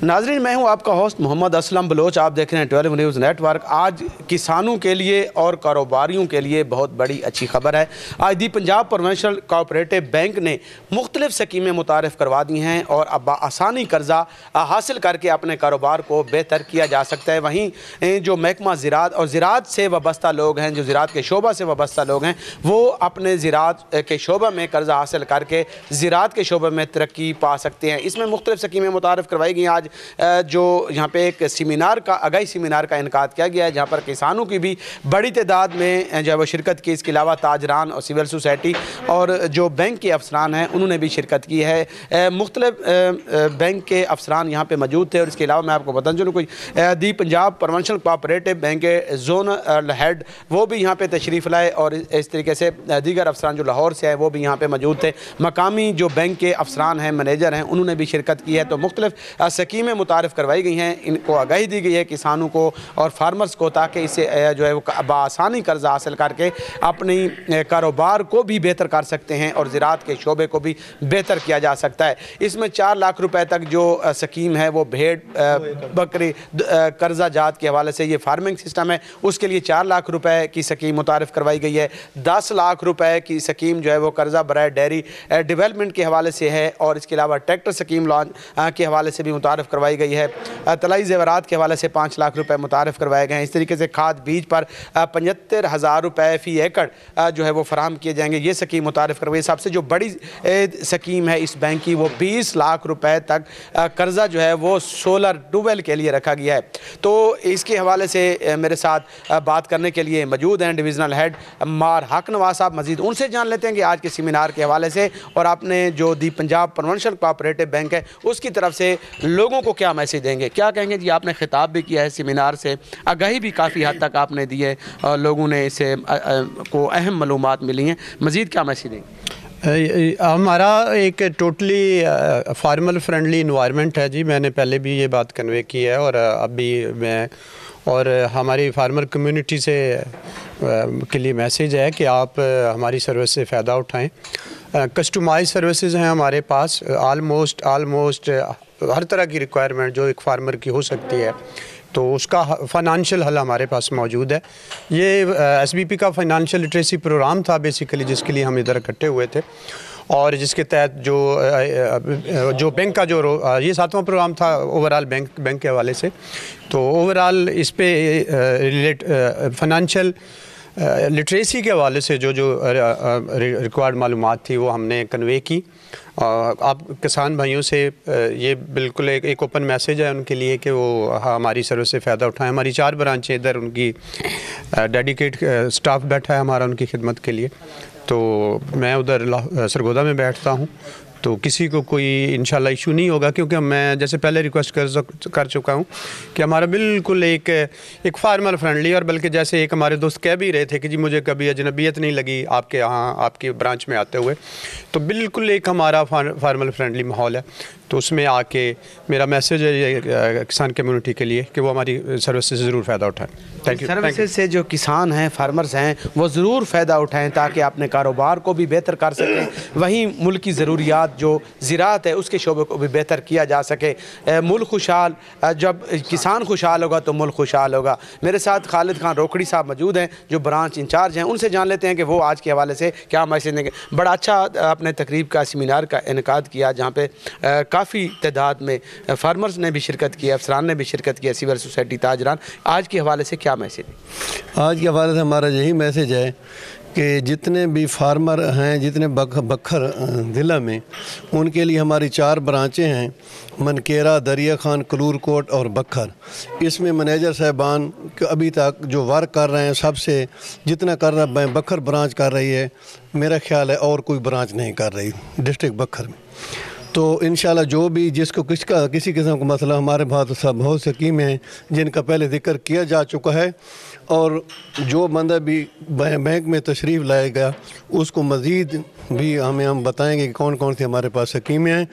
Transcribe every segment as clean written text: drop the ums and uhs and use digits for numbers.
नाजरीन, मैं हूं आपका होस्ट मोहम्मद असलम बलोच। आप देख रहे हैं 12 न्यूज़ नेटवर्क। आज किसानों के लिए और कारोबारियों के लिए बहुत बड़ी अच्छी खबर है। आज दी पंजाब प्रोविंशियल कोऑपरेटिव बैंक ने मुख्तलिफ स्कीमें मुतारफ़ करवा दी हैं और अब आसानी कर्जा हासिल करके अपने कारोबार को बेहतर किया जा सकता है। वहीं जो महकमा ज़राअत और ज़राअत से वाबस्ता लोग हैं, जो ज़राअत के शोबा से वाबस्ता लोग हैं, वो अपने ज़राअत के शोबे में कर्जा हासिल करके ज़राअत के शोबे में तरक्की पा सकते हैं। इसमें मुख्तलिफ स्कीमें मुतारफ़ करवाई गई। आज जो यहाँ पे एक सेमिनार का आगाही सेमिनार का इनकाद किया गया है, जहाँ पर किसानों की भी बड़ी तादाद में जो है वो शिरकत की। इसके अलावा ताजरान और सिविल सोसाइटी और जो बैंक के अफसरान हैं उन्होंने भी शिरकत की है। मुख्तलिफ बैंक के अफसरान यहाँ पे मौजूद थे। और इसके अलावा मैं आपको बता दूँ, कोई दी पंजाब प्रोविंशियल कोऑपरेटिव बैंक के जोन हेड वो भी यहाँ पे तशरीफ़ लाए और इस तरीके से दीगर अफसरान जो लाहौर से हैं वो भी यहाँ पे मौजूद थे। मकामी जो बैंक के अफसरान हैं, मैनेजर हैं, उन्होंने भी शिरकत की है। तो मुख्तलिफ स्कीमें मुतारफ़ करवाई गई हैं, इनको आगाही दी गई है किसानों को और फार्मर्स को, ताकि इससे जो है वो बआसानी कर्जा हासिल करके अपनी कारोबार को भी बेहतर कर सकते हैं और ज़राअत के शोबे को भी बेहतर किया जा सकता है। इसमें 4 लाख रुपए तक जो स्कीम है वो भेड़ बकरी कर्जा जात के हवाले से, ये फार्मिंग सिस्टम है, उसके लिए 4 लाख रुपए की स्कीम मुतारफ़ करवाई गई है। 10 लाख रुपए की स्कीम जो है वो कर्जा बराए डेयरी डेवलपमेंट के हवाले से है। और इसके अलावा ट्रैक्टर स्कीम लॉन्च के हवाले से भी मुतारफ़ करवाई गई है। तलाई ज़ेवरात के हवाले से 5 लाख रुपए मुतारफ़ करवाए गए हैं। इस तरीके से खाद बीज पर 75,000 रुपये फ़ी एकड़ जो है वो फराहम किए जाएंगे। ये स्कीम मुतारफ़ करवाई। सबसे जो बड़ी स्कीम है इस बैंक की, वो 20 लाख रुपए तक कर्जा जो है वो सोलर ट्यूबवेल के लिए रखा गया है। तो इसके हवाले से मेरे साथ बात करने के लिए मौजूद हैं डिविज़नल हेड मार हक नवाज साहब। मज़ीद उनसे जान लेते हैं कि आज के सेमिनार के हवाले से और आपने जो दी पंजाब प्रोविंशियल कोऑपरेटिव बैंक है उसकी तरफ से लोगों को क्या मैसेज देंगे, क्या कहेंगे जी? आपने खिताब भी किया है सेमिनार से, आगाही भी काफ़ी हद तक आपने दी है और लोगों ने इससे को अहम मालूमात मिली हैं। मज़ीद क्या मैसेज देंगे? हमारा एक टोटली फार्मर फ्रेंडली इन्वायरमेंट है जी। मैंने पहले भी ये बात कन्वे की है और अभी मैं और हमारी फार्मर कम्युनिटी से के लिए मैसेज है कि आप हमारी सर्विस से फ़ायदा उठाएं। कस्टमाइज सर्विसेज हैं हमारे पास। आलमोस्ट हर तरह की रिक्वायरमेंट जो एक फार्मर की हो सकती है, तो उसका फ़ाइनेंशियल हल हमारे पास मौजूद है। ये एसबीपी का फ़ाइनेंशियल लिटरेसी प्रोग्राम था बेसिकली, जिसके लिए हम इधर इकट्ठे हुए थे और जिसके तहत जो बैंक का जो ये 7वां प्रोग्राम था ओवरऑल बैंक के हवाले से। तो ओवरऑल इस पे रिलेट फाइनेंशियल लिटरेसी के हवाले से जो रिक्वायर्ड मालूमात थी वो हमने कन्वे की। आप किसान भाइयों से ये बिल्कुल एक ओपन मैसेज है उनके लिए कि वो हमारी सर्विस से फ़ायदा उठाएं। हमारी 4 ब्रांचें इधर, उनकी डेडिकेट स्टाफ बैठा है हमारा उनकी खिदमत के लिए। तो मैं उधर सरगोदा में बैठता हूँ, तो किसी को कोई इंशाल्लाह इशू नहीं होगा, क्योंकि मैं जैसे पहले रिक्वेस्ट कर चुका हूँ कि हमारा बिल्कुल एक फार्मर फ्रेंडली, और बल्कि जैसे एक हमारे दोस्त कह भी रहे थे कि जी मुझे कभी अजनबियत नहीं लगी आपके यहाँ आपकी ब्रांच में आते हुए, तो बिल्कुल एक हमारा फार्मर फ्रेंडली माहौल है। तो उसमें आके मेरा मैसेज है किसान कम्युनिटी के लिए कि वो हमारी सर्विस से ज़रूर फ़ायदा उठाएं। Thank you. सर्विसेज से जो किसान हैं, फार्मर्स हैं, वो ज़रूर फ़ायदा उठाएं ताकि अपने कारोबार को भी बेहतर कर सकें। वहीं मुल्क की ज़रूरियात जो ज़राअत है उसके शोबे को भी बेहतर किया जा सके। मुल्क खुशहाल, जब किसान खुशहाल होगा तो मुल्क खुशहाल होगा। मेरे साथ खालिद खान रोकड़ी साहब मौजूद हैं जो ब्रांच इंचार्ज हैं। उनसे जान लेते हैं कि वो आज के हवाले से क्या मैसेज देंगे। बड़ा अच्छा आपने तकरीब का सेमिनार का इनकाद किया जहाँ पे काफ़ी तादाद में फार्मर्स ने भी शिरकत की, अफसरान ने भी शिरकत की, सिविल सोसाइटी ताजरान। आज के हवाले से क्या मैसेज? आज के हवाले से हमारा यही मैसेज है कि जितने भी फार्मर हैं, जितने बखर ज़िला में, उनके लिए हमारी 4 ब्रांचें हैं, मनकेरा, दरिया खान, कलूर कोट और बखर। इसमें मैनेजर साहबान अभी तक जो वर्क कर रहे हैं, सबसे जितना कर रहा है बखर ब्रांच कर रही है, मेरा ख्याल है और कोई ब्रांच नहीं कर रही डिस्ट्रिक्ट बखर में। तो इंशाल्लाह जो भी जिसको किसी किस्म का मसला, हमारे पास सब बहुत स्कीमें हैं जिनका पहले जिक्र किया जा चुका है, और जो बंदा भी बैंक में तशरीफ़ लाएगा उसको मज़ीद भी हम बताएंगे कि कौन कौन सी हमारे पास स्कीमें हैं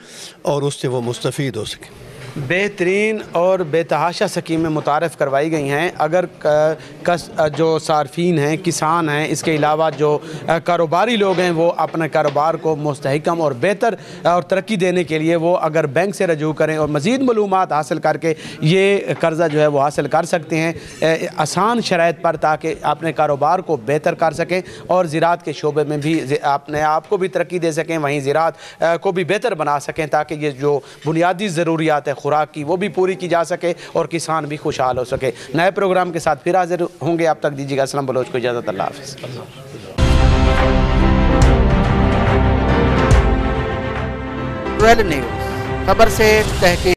और उससे वो मुस्तफ़ीद हो सके। बेहतरीन और बेतहाशा स्कीमें मुतारफ़ करवाई गई हैं। अगर जो सार्फिन हैं, किसान हैं, इसके अलावा जो कारोबारी लोग हैं, वो अपने कारोबार को मुस्तहकम और बेहतर और तरक्की देने के लिए वो अगर बैंक से रजू करें और मज़ीद मालूमात हासिल करके ये कर्ज़ा जो है वो हासिल कर सकते हैं आसान शराइत पर, ताकि अपने कारोबार को बेहतर कर सकें और ज़राअत के शोबे में भी अपने आप को भी तरक्की दे सकें, वहीं ज़राअत को भी बेहतर बना सकें, ताकि ये जो बुनियादी ज़रूरियात है खुराक की वो भी पूरी की जा सके और किसान भी खुशहाल हो सके। नए प्रोग्राम के साथ फिर हाजिर होंगे। अब तक दीजिएगा असलम बलोच को इजाज़त। अल्लाह हाफ़िज़। ट्वेल्व न्यूज़ खबर से तहकीक।